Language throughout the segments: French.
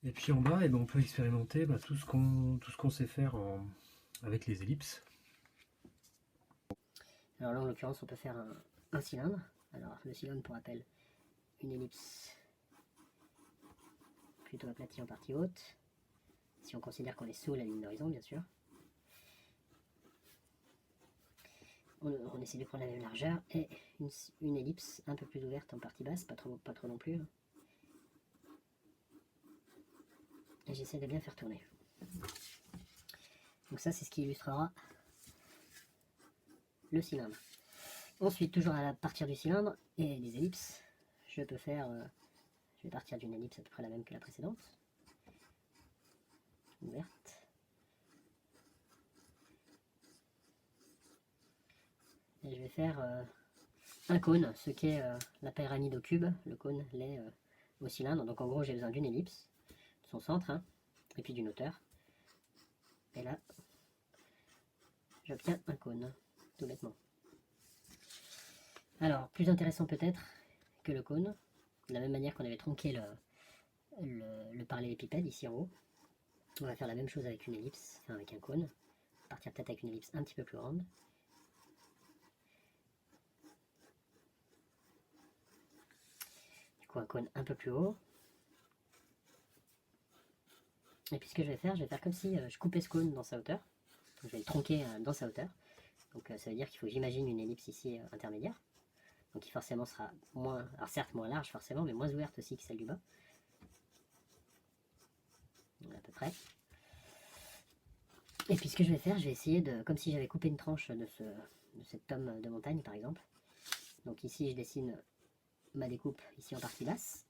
Et puis en bas, on peut expérimenter tout ce qu'on sait faire avec les ellipses. Alors là, en l'occurrence, on peut faire un cylindre. Alors, le cylindre, pour rappel, une ellipse plutôt aplatie en partie haute, si on considère qu'on est sous la ligne d'horizon, bien sûr. On essaie de prendre la même largeur et une ellipse un peu plus ouverte en partie basse, pas trop non plus. Et j'essaie de bien faire tourner. Donc ça, c'est ce qui illustrera le cylindre. Ensuite, toujours à partir du cylindre et des ellipses, je vais partir d'une ellipse à peu près la même que la précédente, ouverte. Et je vais faire un cône, ce qu'est la pyramide au cube. Le cône l'est au cylindre. Donc en gros, j'ai besoin d'une ellipse, de son centre, hein, et puis d'une hauteur. Et là, j'obtiens un cône, tout bêtement. Alors, plus intéressant peut-être que le cône, de la même manière qu'on avait tronqué le parallélépipède ici en haut, on va faire la même chose avec une ellipse, enfin avec un cône. Partir peut-être avec une ellipse un petit peu plus grande. Du coup, un cône un peu plus haut. Et puis ce que je vais faire comme si je coupais ce cône dans sa hauteur. Donc, je vais le tronquer dans sa hauteur. Donc ça veut dire qu'il faut que j'imagine une ellipse ici intermédiaire. Donc qui forcément sera moins, alors certes moins large forcément, mais moins ouverte aussi que celle du bas. À peu près. Et puis ce que je vais faire, je vais essayer de, comme si j'avais coupé une tranche de cette tome de montagne par exemple. Donc ici je dessine ma découpe ici en partie basse.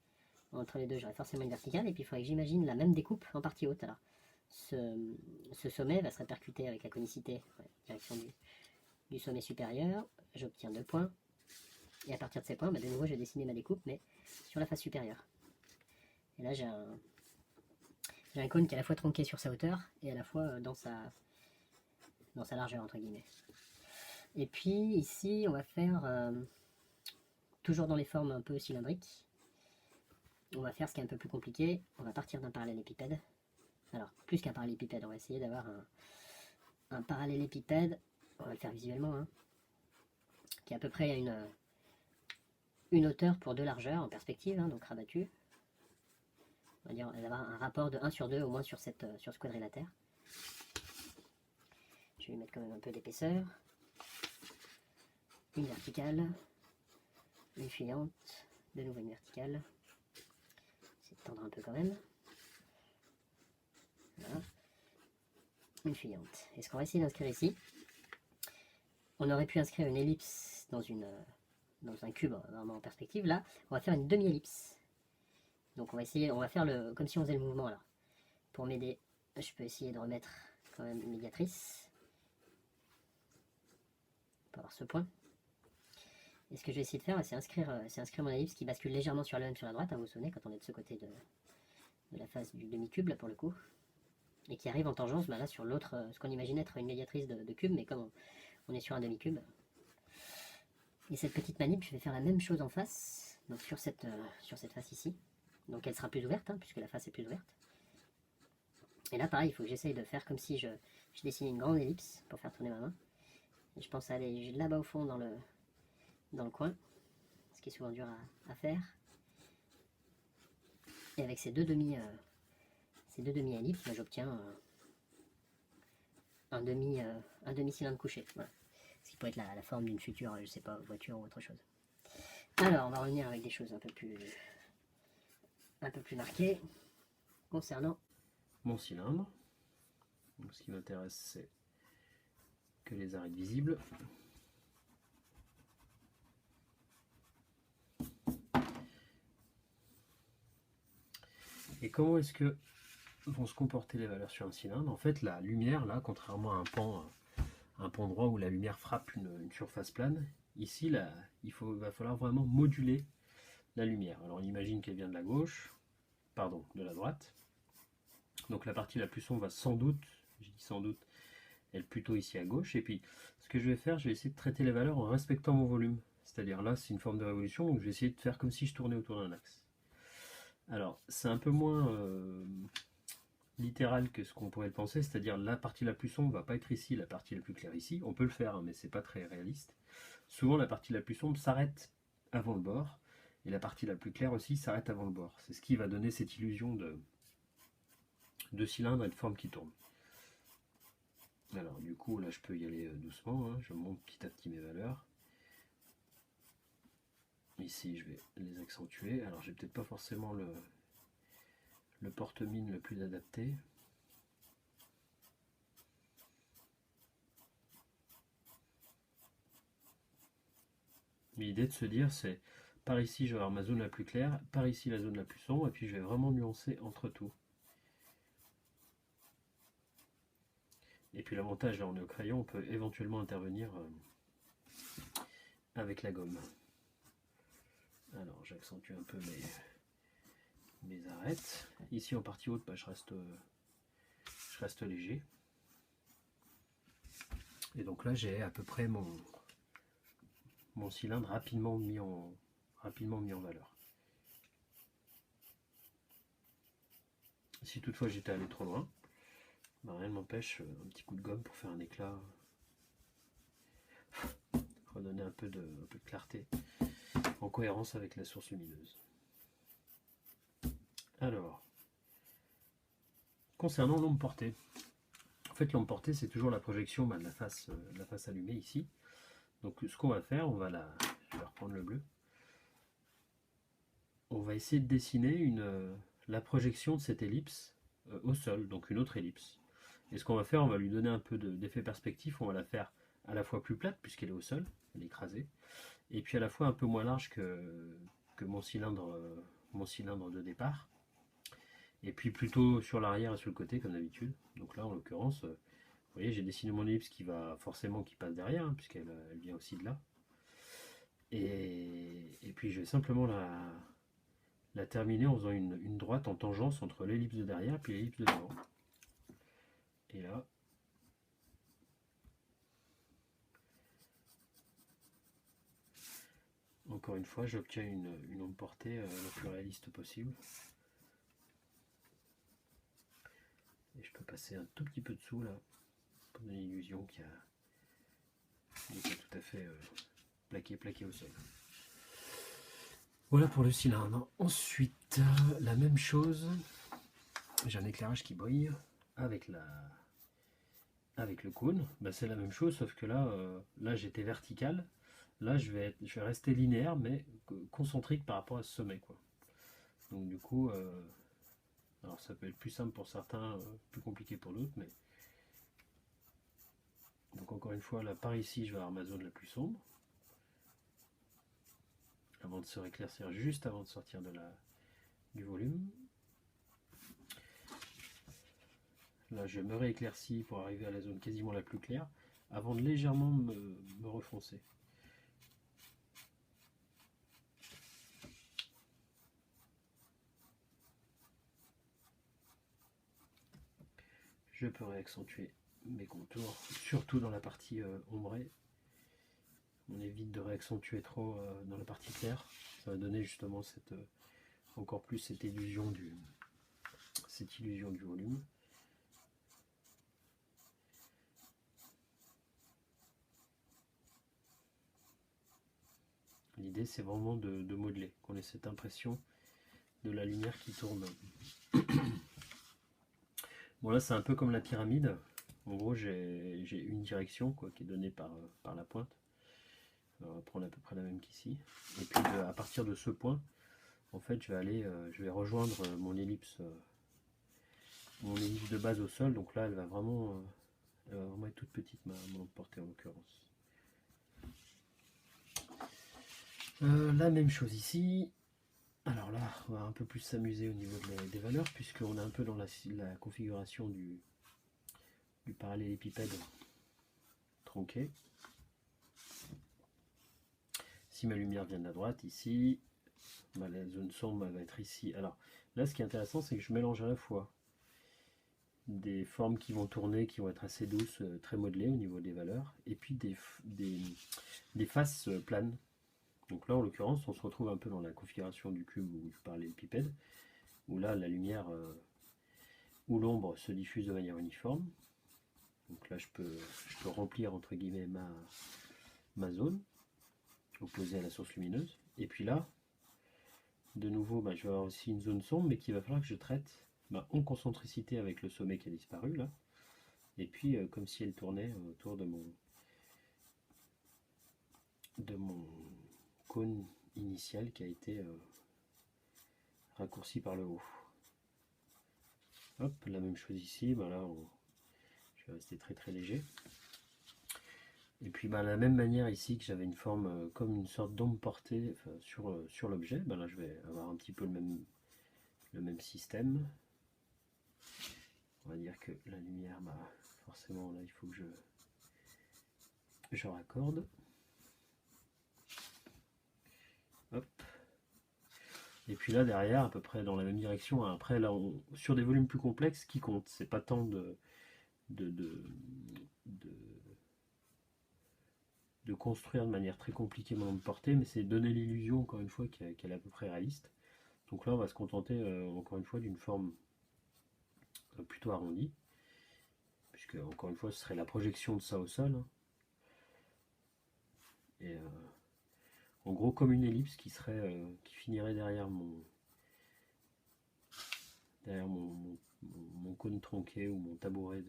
Entre les deux j'aurai forcément une verticale, et puis il faudrait que j'imagine la même découpe en partie haute. Alors ce sommet va se répercuter avec la conicité, direction du sommet supérieur. J'obtiens 2 points. Et à partir de ces points, de nouveau, je vais dessiner ma découpe, mais sur la face supérieure. Et là, j'ai un cône qui est à la fois tronqué sur sa hauteur et à la fois dans sa largeur, entre guillemets. Et puis, ici, on va faire, toujours dans les formes un peu cylindriques, on va faire ce qui est un peu plus compliqué. On va partir d'un parallélépipède. Alors, plus qu'un parallélépipède, on va essayer d'avoir un parallélépipède, on va le faire visuellement, hein, qui est à peu près une hauteur pour 2 largeurs en perspective, hein, donc rabattu. On va dire avoir un rapport de 1 sur 2 au moins sur ce quadrilatère. Je vais lui mettre quand même un peu d'épaisseur. Une verticale, une fuyante, de nouveau une verticale. Essayer de tendre un peu quand même. Voilà. Une fuyante. Et ce qu'on va essayer d'inscrire ici, on aurait pu inscrire une ellipse dans un cube vraiment en perspective. Là, on va faire une demi-ellipse. Donc on va faire comme si on faisait le mouvement. Alors, pour m'aider, je peux essayer de remettre quand même une médiatrice pour avoir ce point. Et ce que je vais essayer de faire, c'est inscrire mon ellipse qui bascule légèrement sur la même sur la droite, hein, vous vous souvenez, quand on est de ce côté de la face du demi-cube, là pour le coup, et qui arrive en tangence là sur l'autre, ce qu'on imagine être une médiatrice de cube, mais comme on est sur un demi-cube. Et cette petite manip, je vais faire la même chose en face, donc sur cette face ici. Donc elle sera plus ouverte, hein, puisque la face est plus ouverte. Et là, pareil, il faut que j'essaye de faire comme si je dessinais une grande ellipse pour faire tourner ma main. Et je pense aller là-bas au fond dans le coin, ce qui est souvent dur à faire. Et avec ces deux demi-ellipses, j'obtiens un demi-cylindre couché. Voilà. Ce qui pourrait être la forme d'une future, je sais pas, voiture ou autre chose. Alors, on va revenir avec des choses un peu plus marquées concernant mon cylindre. Donc, ce qui m'intéresse, c'est que les arêtes visibles. Et comment est-ce que vont se comporter les valeurs sur un cylindre? En fait, la lumière, là, contrairement à un pan droit où la lumière frappe une surface plane, ici, là, va falloir vraiment moduler la lumière. Alors, on imagine qu'elle vient de la droite. Donc, la partie la plus sombre va sans doute, je dis sans doute, être plutôt ici à gauche. Et puis, ce que je vais faire, je vais essayer de traiter les valeurs en respectant mon volume. C'est-à-dire là, c'est une forme de révolution, donc je vais essayer de faire comme si je tournais autour d'un axe. Alors, c'est un peu moins littéral que ce qu'on pourrait le penser, c'est-à-dire la partie la plus sombre va pas être ici, la partie la plus claire ici. On peut le faire, hein, mais c'est pas très réaliste. Souvent, la partie la plus sombre s'arrête avant le bord, et la partie la plus claire aussi s'arrête avant le bord. C'est ce qui va donner cette illusion de cylindre et de forme qui tourne. Alors, du coup, là, je peux y aller doucement, hein. Je monte petit à petit mes valeurs. Ici, je vais les accentuer. Alors, j'ai peut-être pas forcément le porte-mine le plus adapté. Mais l'idée de se dire, c'est par ici, je vais avoir ma zone la plus claire, par ici, la zone la plus sombre, et puis je vais vraiment nuancer entre tout. Et puis l'avantage, là, on est au crayon, on peut éventuellement intervenir avec la gomme. Alors, j'accentue un peu mes arêtes. Ici, en partie haute, bah, je reste léger. Et donc là, j'ai à peu près mon cylindre rapidement mis en valeur. Si toutefois j'étais allé trop loin, bah, rien ne m'empêche un petit coup de gomme pour faire un éclat, redonner un peu de clarté en cohérence avec la source lumineuse. Alors, concernant l'ombre portée, en fait l'ombre portée c'est toujours la projection de la face allumée ici. Donc ce qu'on va faire, je vais reprendre le bleu, on va essayer de dessiner la projection de cette ellipse au sol, donc une autre ellipse. Et ce qu'on va faire, on va lui donner un peu d'effet perspectif, on va la faire à la fois plus plate puisqu'elle est au sol, elle est écrasée, et puis à la fois un peu moins large que mon cylindre de départ, et puis plutôt sur l'arrière et sur le côté comme d'habitude. Donc là en l'occurrence, vous voyez, j'ai dessiné mon ellipse qui passe derrière, hein, puisqu'elle vient aussi de là. Et puis je vais simplement la terminer en faisant une droite en tangence entre l'ellipse de derrière et l'ellipse de devant. Et là, encore une fois, j'obtiens une ombre portée la plus réaliste possible. Et je peux passer un tout petit peu dessous là, pour donner l'illusion qu'il n'est pas tout à fait plaqué au sol. Voilà pour le cylindre. Ensuite, la même chose, j'ai un éclairage qui brille avec le cône. Bah, c'est la même chose, sauf que là j'étais vertical. Là je vais rester linéaire, mais concentrique par rapport à ce sommet, quoi. Donc du coup, alors ça peut être plus simple pour certains, plus compliqué pour d'autres, mais donc encore une fois, là par ici, je vais avoir ma zone la plus sombre, avant de se rééclaircir juste avant de sortir du volume. Là, je me rééclaircis pour arriver à la zone quasiment la plus claire, avant de légèrement me refoncer. Je peux réaccentuer mes contours, surtout dans la partie ombrée. On évite de réaccentuer trop dans la partie claire. Ça va donner justement encore plus cette illusion du volume. L'idée c'est vraiment de modeler, qu'on ait cette impression de la lumière qui tourne. Bon là c'est un peu comme la pyramide. En gros j'ai une direction quoi, qui est donnée par la pointe. On va prendre à peu près la même qu'ici. Et puis à partir de ce point, en fait je vais rejoindre mon ellipse de base au sol. Donc là elle va vraiment être toute petite, ma portée en l'occurrence. La même chose ici. Alors là, on va un peu plus s'amuser au niveau des valeurs, puisqu'on est un peu dans la configuration du parallélépipède tronqué. Si ma lumière vient de la droite, ici, la zone sombre va être ici. Alors là, ce qui est intéressant, c'est que je mélange à la fois des formes qui vont tourner, qui vont être assez douces, très modelées au niveau des valeurs, et puis des faces planes. Donc là, en l'occurrence, on se retrouve un peu dans la configuration du cube ou du parallélépipède, où là la lumière ou l'ombre se diffuse de manière uniforme. Donc là je peux remplir entre guillemets ma zone opposée à la source lumineuse. Et puis là, de nouveau, je vais avoir aussi une zone sombre, mais qu'il va falloir que je traite en concentricité avec le sommet qui a disparu là. Et puis comme si elle tournait autour de mon cône initial qui a été raccourci par le haut. Hop, la même chose ici, là je vais rester très très léger. Et puis de la même manière ici que j'avais une forme comme une sorte d'ombre portée sur l'objet, là je vais avoir un petit peu le même système. On va dire que la lumière, forcément là il faut que je raccorde. Hop. Et puis là derrière, à peu près dans la même direction, après là sur des volumes plus complexes, ce qui compte, c'est pas tant de construire de manière très compliquée mon portée, mais c'est donner l'illusion encore une fois qu'elle est à peu près réaliste. Donc là on va se contenter encore une fois d'une forme plutôt arrondie, puisque encore une fois ce serait la projection de ça au sol, hein. Et en gros comme une ellipse qui finirait derrière mon cône tronqué ou mon tabouret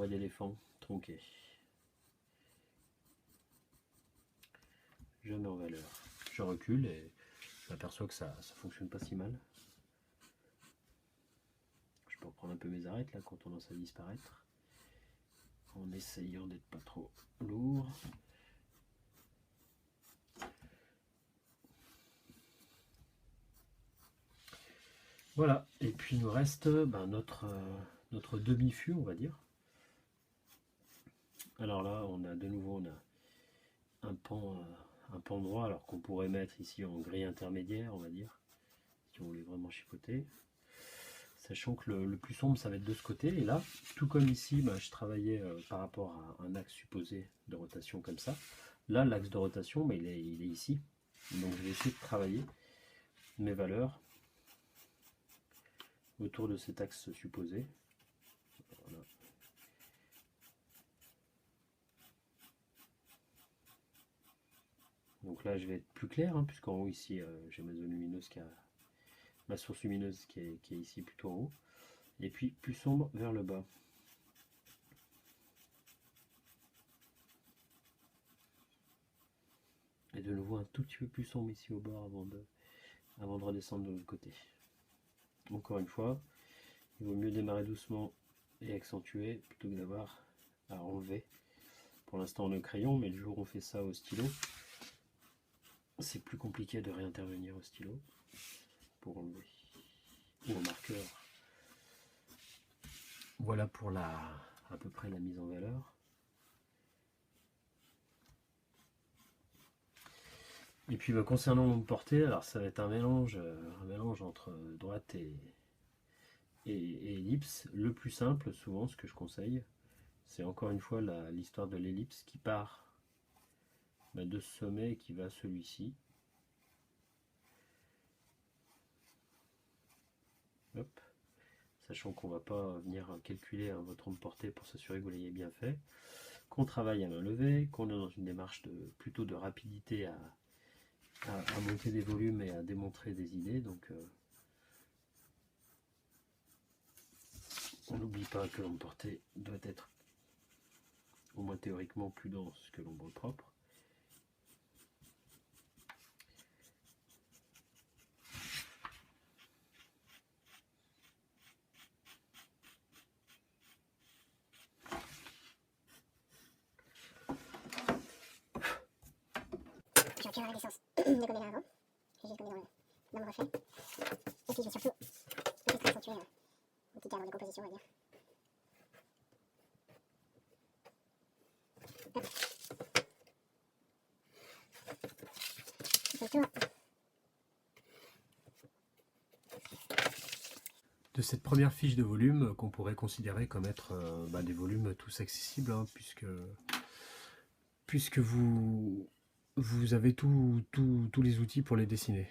d'éléphant tronqué. Je mets en valeur, je recule et je m'aperçois que ça fonctionne pas si mal. Je peux reprendre un peu mes arêtes là quand on tendance à disparaître, en essayant d'être pas trop lourd. Voilà, et puis il nous reste notre demi-fût, on va dire. Alors là, on a de nouveau un pan droit, alors qu'on pourrait mettre ici en grille intermédiaire, on va dire, si on voulait vraiment chipoter. Sachant que le plus sombre, ça va être de ce côté. Et là, tout comme ici, je travaillais par rapport à un axe supposé de rotation comme ça. Là, l'axe de rotation, il est ici. Donc je vais essayer de travailler mes valeurs autour de cet axe supposé. Voilà. Donc là, je vais être plus clair, hein, puisqu'en haut ici, j'ai ma zone lumineuse ma source lumineuse qui est ici plutôt en haut. Et puis plus sombre vers le bas. Et de nouveau un tout petit peu plus sombre ici au bord avant de redescendre de l'autre côté. Encore une fois, il vaut mieux démarrer doucement et accentuer plutôt que d'avoir à enlever. Pour l'instant on est au crayon, mais le jour où on fait ça au stylo, c'est plus compliqué de réintervenir au stylo pour enlever. Ou au marqueur. Voilà pour à peu près la mise en valeur. Et puis concernant mon portée, alors ça va être un mélange entre droite et ellipse. Le plus simple, souvent, ce que je conseille, c'est encore une fois l'histoire de l'ellipse qui part de ce sommet et qui va à celui-ci. Hop. Sachant qu'on ne va pas venir calculer votre ombre portée pour s'assurer que vous l'ayez bien fait, qu'on travaille à main levée, qu'on est dans une démarche plutôt de rapidité à monter des volumes et à démontrer des idées. Donc on n'oublie pas que l'ombre portée doit être au moins théoriquement plus dense que l'ombre propre. J'aurais pu avoir la licence de gommer là avant. J'ai juste gommé dans le reflet. Et puis je vais surtout juste accentuer un petit cadre de composition, on va dire. Hop. C'est le tour. De cette première fiche de volume qu'on pourrait considérer comme être des volumes tous accessibles, hein, puisque vous avez tous les outils pour les dessiner.